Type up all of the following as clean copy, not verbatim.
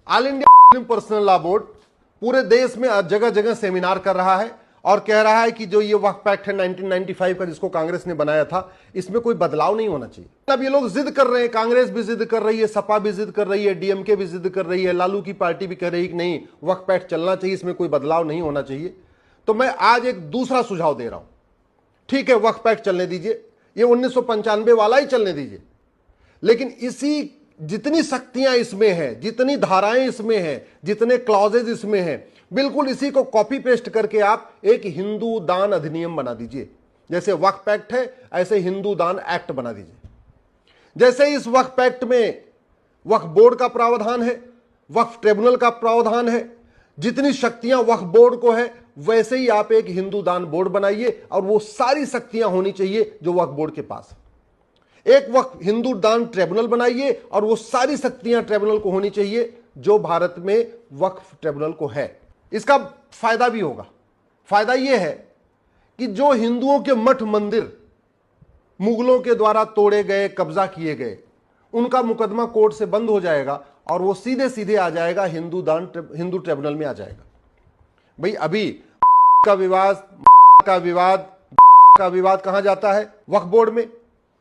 All India Muslim personal law board पूरे देश में जगह जगह सेमिनार कर रहा है और कह रहा है कि जो ये वक्फ एक्ट है 1995 का जिसको कांग्रेस ने बनाया था, इसमें कोई बदलाव नहीं होना चाहिए। अब ये लोग जिद कर रहे हैं, कांग्रेस भी जिद कर रही है, सपा भी जिद कर रही है, डीएमके भी जिद कर रही है, लालू की पार्टी भी कह रही है कि नहीं वक्फ एक्ट चलना चाहिए, इसमें कोई बदलाव नहीं होना चाहिए। तो मैं आज एक दूसरा सुझाव दे रहा हूं। ठीक है, वक्फ एक्ट चलने दीजिए, ये 1995 वाला ही चलने दीजिए, लेकिन इसी जितनी शक्तियां इसमें हैं, जितनी धाराएं इसमें हैं, जितने क्लॉजेज इसमें हैं, बिल्कुल इसी को कॉपी पेस्ट करके आप एक हिंदू दान अधिनियम बना दीजिए। जैसे वक्फ एक्ट है ऐसे हिंदू दान एक्ट बना दीजिए। जैसे इस वक्फ एक्ट में वक्फ बोर्ड का प्रावधान है, वक्फ ट्रिब्यूनल का प्रावधान है, जितनी शक्तियां वक्फ बोर्ड को है वैसे ही आप एक हिंदू दान बोर्ड बनाइए और वो सारी शक्तियां होनी चाहिए जो वक्फ बोर्ड के पास है। एक वक्त हिंदू दान ट्रिब्यूनल बनाइए और वो सारी शक्तियां ट्रिब्यूनल को होनी चाहिए जो भारत में वक्फ ट्रिब्यूनल को है। इसका फायदा भी होगा। फायदा यह है कि जो हिंदुओं के मठ मंदिर मुगलों के द्वारा तोड़े गए, कब्जा किए गए, उनका मुकदमा कोर्ट से बंद हो जाएगा और वो सीधे सीधे आ जाएगा हिंदू ट्रिब्यूनल में आ जाएगा। भाई अभी का विवाद कहां जाता है? वक्फ बोर्ड में।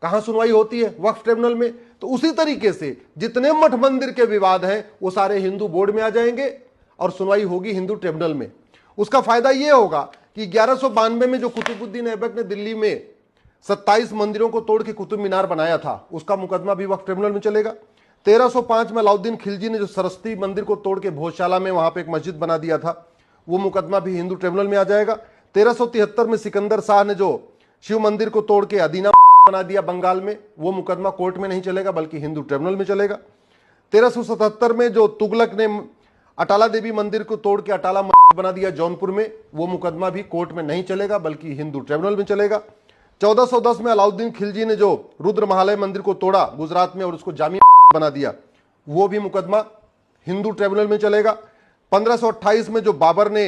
कहां सुनवाई होती है? वक्फ ट्रिब्यूनल में। तो उसी तरीके से जितने मठ मंदिर के विवाद हैं वो सारे हिंदू बोर्ड में आ जाएंगे और सुनवाई होगी हिंदू ट्रिब्यूनल में। उसका फायदा यह होगा कि 1192 में जो कुतुबुद्दीन ऐबक ने दिल्ली में 27 मंदिरों को तोड़ के कुतुब मीनार बनाया था, उसका मुकदमा भी वक्फ ट्रिब्यूनल में चलेगा। 1305 में अलाउद्दीन खिलजी ने जो सरस्वती मंदिर को तोड़ के भोजशाला में वहां पे एक मस्जिद बना दिया था, वो मुकदमा भी हिंदू ट्रिब्यूनल में आ जाएगा। 1373 में सिकंदर शाह ने जो शिव मंदिर को तोड़ के अदीना बना दिया बंगाल में, वो मुकदमा कोर्ट में नहीं चलेगा बल्कि हिंदू ट्रिब्यूनल में चलेगा। 1377 में जो तुगलक ने अटाला देवी मंदिर को तोड़ के अटाला मस्जिद बना दिया जौनपुर में, वो मुकदमा भी कोर्ट में नहीं चलेगा बल्कि हिंदू ट्रिब्यूनल में चलेगा। 1410 में अलाउद्दीन खिलजी ने जो रुद्र महालय मंदिर को तोड़ा गुजरात में और उसको जामिया बना दिया, वो भी मुकदमा हिंदू ट्रिब्यूनल में चलेगा। 1528 में जो बाबर ने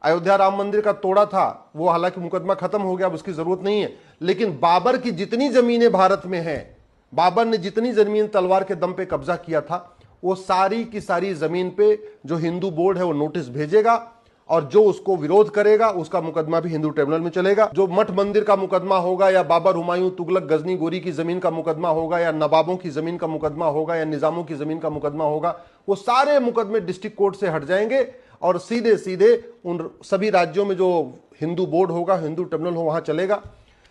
अयोध्या राम मंदिर का तोड़ा था, वो हालांकि मुकदमा खत्म हो गया, अब उसकी जरूरत नहीं है, लेकिन बाबर की जितनी जमीनें भारत में हैं, बाबर ने जितनी जमीन तलवार के दम पे कब्जा किया था, वो सारी की सारी जमीन पे जो हिंदू बोर्ड है वो नोटिस भेजेगा और जो उसको विरोध करेगा उसका मुकदमा भी हिंदू ट्रिब्यूनल में चलेगा। जो मठ मंदिर का मुकदमा होगा या बाबर, हुमायूं, तुगलक, गजनी, गोरी की जमीन का मुकदमा होगा या नवाबों की जमीन का मुकदमा होगा या निजामों की जमीन का मुकदमा होगा, वो सारे मुकदमे डिस्ट्रिक्ट कोर्ट से हट जाएंगे और सीधे सीधे उन सभी राज्यों में जो हिंदू बोर्ड होगा, हिंदू ट्रिब्यूनल हो, वहां चलेगा।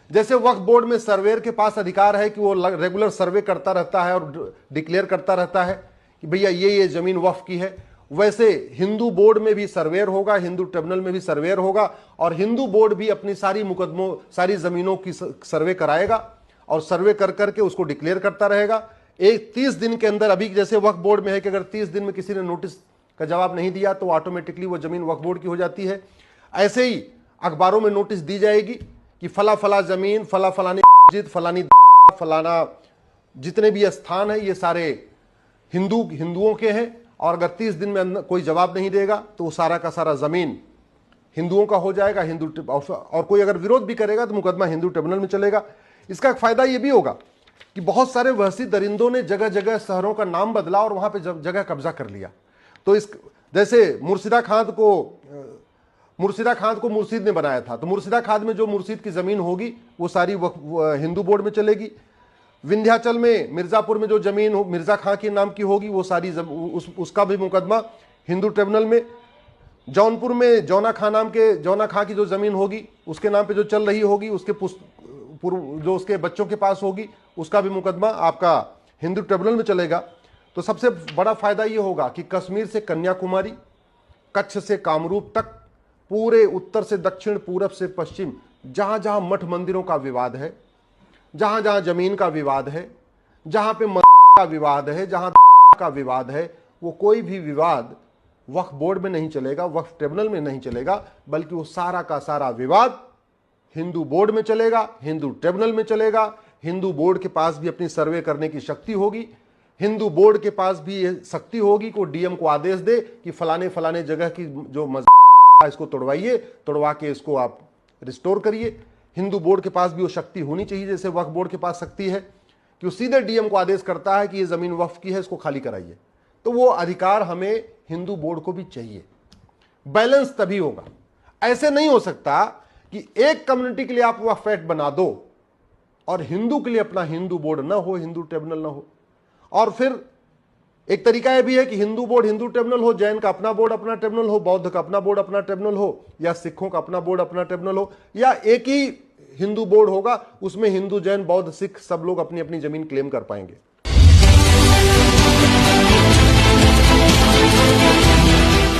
जैसे वक्फ बोर्ड में सर्वेयर के पास अधिकार है कि वो रेगुलर सर्वे करता रहता है और डिक्लेयर करता रहता है कि भैया ये जमीन वक्फ की है, वैसे हिंदू बोर्ड में भी सर्वेयर होगा, हिंदू ट्रिब्यूनल में भी सर्वेयर होगा और हिंदू बोर्ड भी अपनी सारी मुकदमों, सारी जमीनों की सर्वे कराएगा और सर्वे कर करके उसको डिक्लेयर करता रहेगा। 30 दिन के अंदर, अभी जैसे वक्फ बोर्ड में है कि अगर 30 दिन में किसी ने नोटिस का जवाब नहीं दिया तो ऑटोमेटिकली वो जमीन वक्फ बोर्ड की हो जाती है। ऐसे ही अखबारों में नोटिस दी जाएगी कि फला फला जमीन, फला फलानी मस्जिद, फलानी फलाना जितने भी स्थान है ये सारे हिंदुओं के हैं और अगर 30 दिन में कोई जवाब नहीं देगा तो वो सारा का सारा जमीन हिंदुओं का हो जाएगा। और कोई अगर विरोध भी करेगा तो मुकदमा हिंदू ट्रिब्यूनल में चलेगा। इसका एक फायदा ये भी होगा कि बहुत सारे वहशी दरिंदों ने जगह जगह शहरों का नाम बदला और वहां पे जगह कब्जा कर लिया। तो इस जैसे मुर्शिदा खान को मुर्शिद ने बनाया था, तो मुर्शिदा खान में जो मुर्शिद की जमीन होगी वो सारी हिंदू बोर्ड में चलेगी। विंध्याचल में, मिर्जापुर में जो जमीन मिर्जा खां के नाम की होगी वो सारी उसका भी मुकदमा हिंदू ट्रिब्यूनल में। जौनपुर में जौना खां की जो जमीन होगी उसके नाम पे जो चल रही होगी, उसके जो उसके बच्चों के पास होगी, उसका भी मुकदमा आपका हिंदू ट्रिब्यूनल में चलेगा। तो सबसे बड़ा फायदा ये होगा कि कश्मीर से कन्याकुमारी, कच्छ से कामरूप तक, पूरे उत्तर से दक्षिण, पूरब से पश्चिम, जहां जहां मठ मंदिरों का विवाद है, जहां जहां जमीन का विवाद है, जहां पे का विवाद है, जहां का विवाद है, वो कोई भी विवाद वक्फ बोर्ड में नहीं चलेगा, वक्फ ट्रिब्यूनल में नहीं चलेगा, बल्कि वो सारा का सारा विवाद हिंदू बोर्ड में चलेगा, हिंदू ट्रिब्यूनल में चलेगा। हिंदू बोर्ड के पास भी अपनी सर्वे करने की शक्ति होगी। हिंदू बोर्ड के पास भी ये शक्ति होगी कि डीएम को आदेश दे कि फलाने फलाने जगह की जो मस्जिद इसको तोड़वाइए, तोड़वा के इसको आप रिस्टोर करिए। हिंदू बोर्ड के पास भी वो शक्ति होनी चाहिए जैसे वक्फ बोर्ड के पास शक्ति है कि वो सीधे डीएम को आदेश करता है कि ये जमीन वक्फ की है, इसको खाली कराइए। तो वो अधिकार हमें हिंदू बोर्ड को भी चाहिए। बैलेंस तभी होगा। ऐसे नहीं हो सकता कि एक कम्युनिटी के लिए आप वक्फ एक्ट बना दो और हिंदू के लिए अपना हिंदू बोर्ड ना हो, हिंदू ट्रिब्यूनल ना हो। और फिर एक तरीका यह भी है कि हिंदू बोर्ड हिंदू ट्रिब्यूनल हो, जैन का अपना बोर्ड अपना ट्रिब्यूनल हो, बौद्ध का अपना बोर्ड अपना ट्रिब्यूनल हो, या सिखों का अपना बोर्ड अपना ट्रिब्यूनल हो, या एक ही हिंदू बोर्ड होगा, उसमें हिंदू जैन बौद्ध सिख सब लोग अपनी अपनी जमीन क्लेम कर पाएंगे।